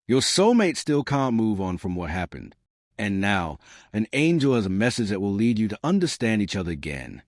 Your soulmate still can't move on from what happened. And now, an angel has a message that will lead you to understand each other again.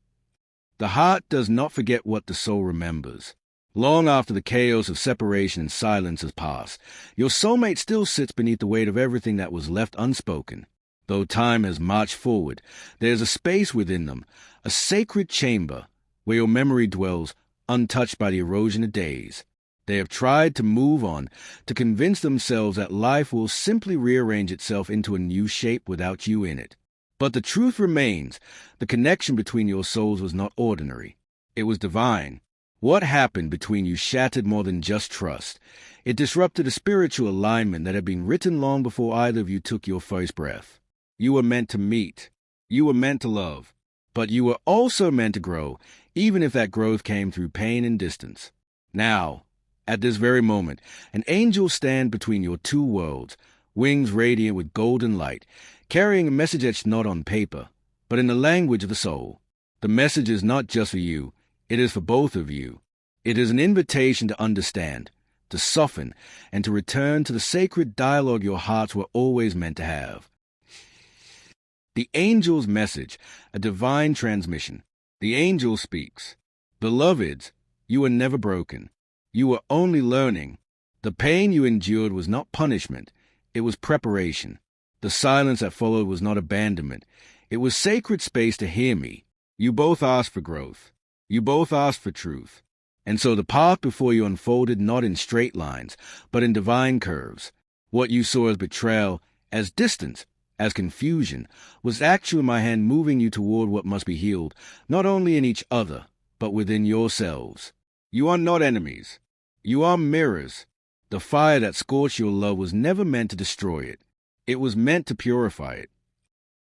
The heart does not forget what the soul remembers. Long after the chaos of separation and silence has passed, your soulmate still sits beneath the weight of everything that was left unspoken. Though time has marched forward, there is a space within them, a sacred chamber, where your memory dwells, untouched by the erosion of days. They have tried to move on, to convince themselves that life will simply rearrange itself into a new shape without you in it. But the truth remains, the connection between your souls was not ordinary. It was divine. What happened between you shattered more than just trust. It disrupted a spiritual alignment that had been written long before either of you took your first breath. You were meant to meet. You were meant to love. But you were also meant to grow, even if that growth came through pain and distance. Now, at this very moment, an angel stands between your two worlds, wings radiant with golden light, carrying a message etched not on paper, but in the language of the soul. The message is not just for you, it is for both of you. It is an invitation to understand, to soften, and to return to the sacred dialogue your hearts were always meant to have. The angel's message, a divine transmission. The angel speaks. Beloveds, you were never broken. You were only learning. The pain you endured was not punishment. It was preparation. The silence that followed was not abandonment. It was sacred space to hear me. You both asked for growth. You both asked for truth. And so the path before you unfolded not in straight lines, but in divine curves. What you saw as betrayal, as distance, as confusion, was actually my hand moving you toward what must be healed, not only in each other, but within yourselves. You are not enemies. You are mirrors. The fire that scorched your love was never meant to destroy it. It was meant to purify it.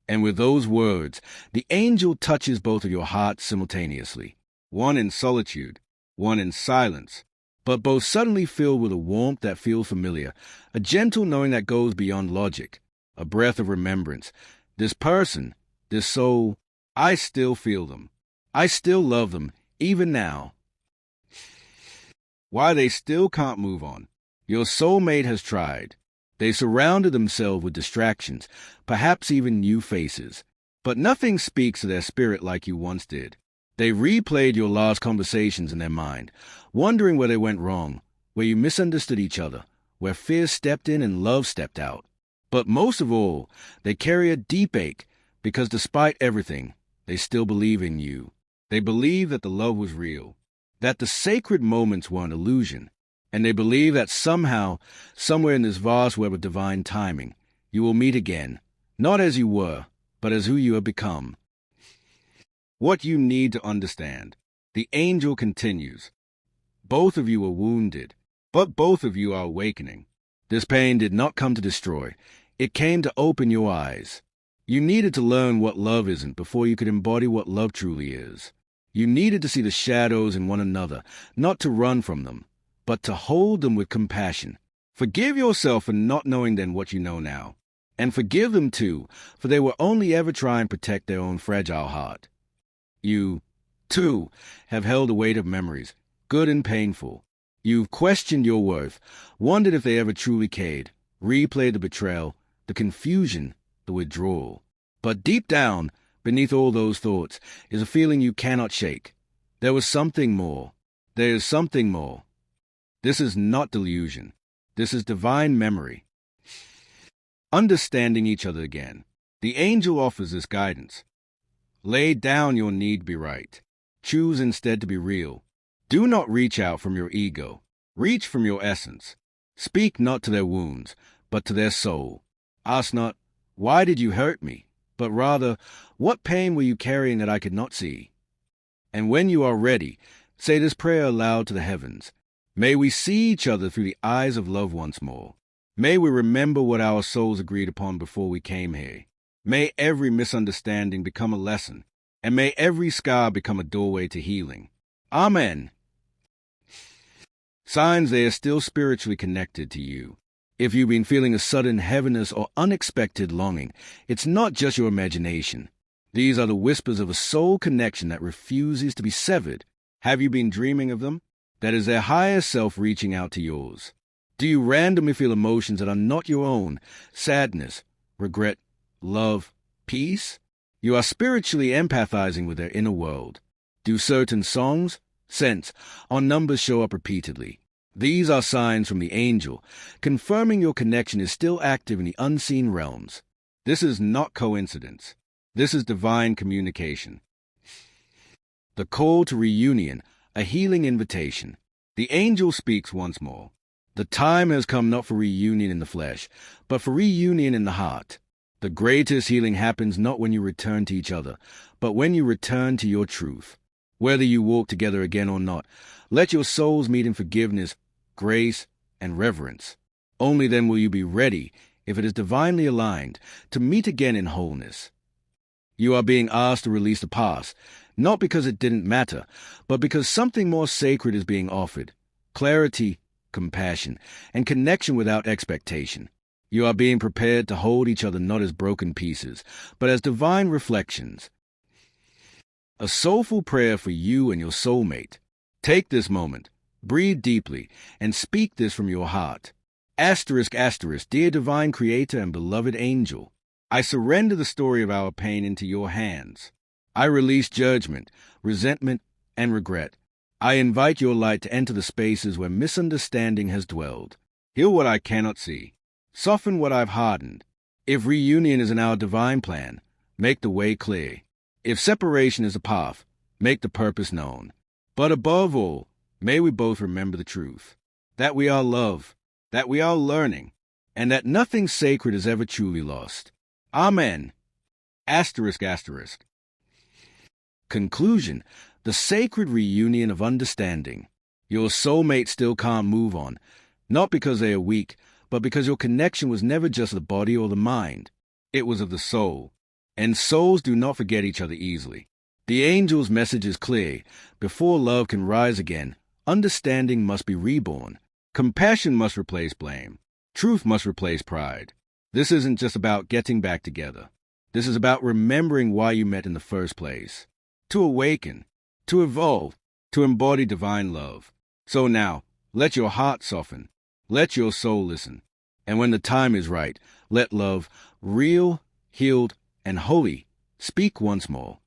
And with those words, the angel touches both of your hearts simultaneously, one in solitude, one in silence, but both suddenly filled with a warmth that feels familiar, a gentle knowing that goes beyond logic, a breath of remembrance. This person, this soul, I still feel them. I still love them, even now. Why they still can't move on. Your soulmate has tried. They surrounded themselves with distractions, perhaps even new faces. But nothing speaks to their spirit like you once did. They replayed your last conversations in their mind, wondering where they went wrong, where you misunderstood each other, where fear stepped in and love stepped out. But most of all, they carry a deep ache, because despite everything, they still believe in you. They believe that the love was real, that the sacred moments were an illusion, and they believe that somehow, somewhere in this vast web of divine timing, you will meet again, not as you were, but as who you have become. What you need to understand. The angel continues. Both of you were wounded, but both of you are awakening. This pain did not come to destroy. It came to open your eyes. You needed to learn what love isn't before you could embody what love truly is. You needed to see the shadows in one another, not to run from them, but to hold them with compassion. Forgive yourself for not knowing then what you know now. And forgive them too, for they were only ever trying to protect their own fragile heart. You, too, have held a weight of memories, good and painful. You've questioned your worth, wondered if they ever truly cared, replayed the betrayal, the confusion, the withdrawal. But deep down, beneath all those thoughts, is a feeling you cannot shake. There was something more. There is something more. This is not delusion. This is divine memory. Understanding each other again. The angel offers this guidance. Lay down your need to be right. Choose instead to be real. Do not reach out from your ego. Reach from your essence. Speak not to their wounds, but to their soul. Ask not, why did you hurt me? But rather, what pain were you carrying that I could not see? And when you are ready, say this prayer aloud to the heavens. May we see each other through the eyes of love once more. May we remember what our souls agreed upon before we came here. May every misunderstanding become a lesson, and may every scar become a doorway to healing. Amen. Signs they are still spiritually connected to you. If you've been feeling a sudden heaviness or unexpected longing, it's not just your imagination. These are the whispers of a soul connection that refuses to be severed. Have you been dreaming of them? That is their higher self reaching out to yours. Do you randomly feel emotions that are not your own? Sadness, regret, love, peace? You are spiritually empathizing with their inner world. Do certain songs, scents, or numbers show up repeatedly? These are signs from the angel, confirming your connection is still active in the unseen realms. This is not coincidence. This is divine communication. The call to reunion, a healing invitation. The angel speaks once more. The time has come not for reunion in the flesh, but for reunion in the heart. The greatest healing happens not when you return to each other, but when you return to your truth. Whether you walk together again or not, let your souls meet in forgiveness, grace, and reverence. Only then will you be ready, if it is divinely aligned, to meet again in wholeness. You are being asked to release the past, not because it didn't matter, but because something more sacred is being offered. Clarity, compassion, and connection without expectation. You are being prepared to hold each other not as broken pieces, but as divine reflections. A soulful prayer for you and your soulmate. Take this moment, breathe deeply, and speak this from your heart. Asterisk, asterisk, dear divine creator and beloved angel, I surrender the story of our pain into your hands. I release judgment, resentment, and regret. I invite your light to enter the spaces where misunderstanding has dwelled. Heal what I cannot see. Soften what I've hardened. If reunion is in our divine plan, make the way clear. If separation is a path, make the purpose known. But above all, may we both remember the truth. That we are love, that we are learning, and that nothing sacred is ever truly lost. Amen. Asterisk, asterisk. Conclusion. The sacred reunion of understanding. Your soulmate still can't move on, not because they are weak, but because your connection was never just the body or the mind. It was of the soul. And souls do not forget each other easily. The angel's message is clear. Before love can rise again, understanding must be reborn. Compassion must replace blame. Truth must replace pride. This isn't just about getting back together. This is about remembering why you met in the first place. To awaken, to evolve, to embody divine love. So now, let your heart soften. Let your soul listen. And when the time is right, let love, real, healed, and holy, speak once more.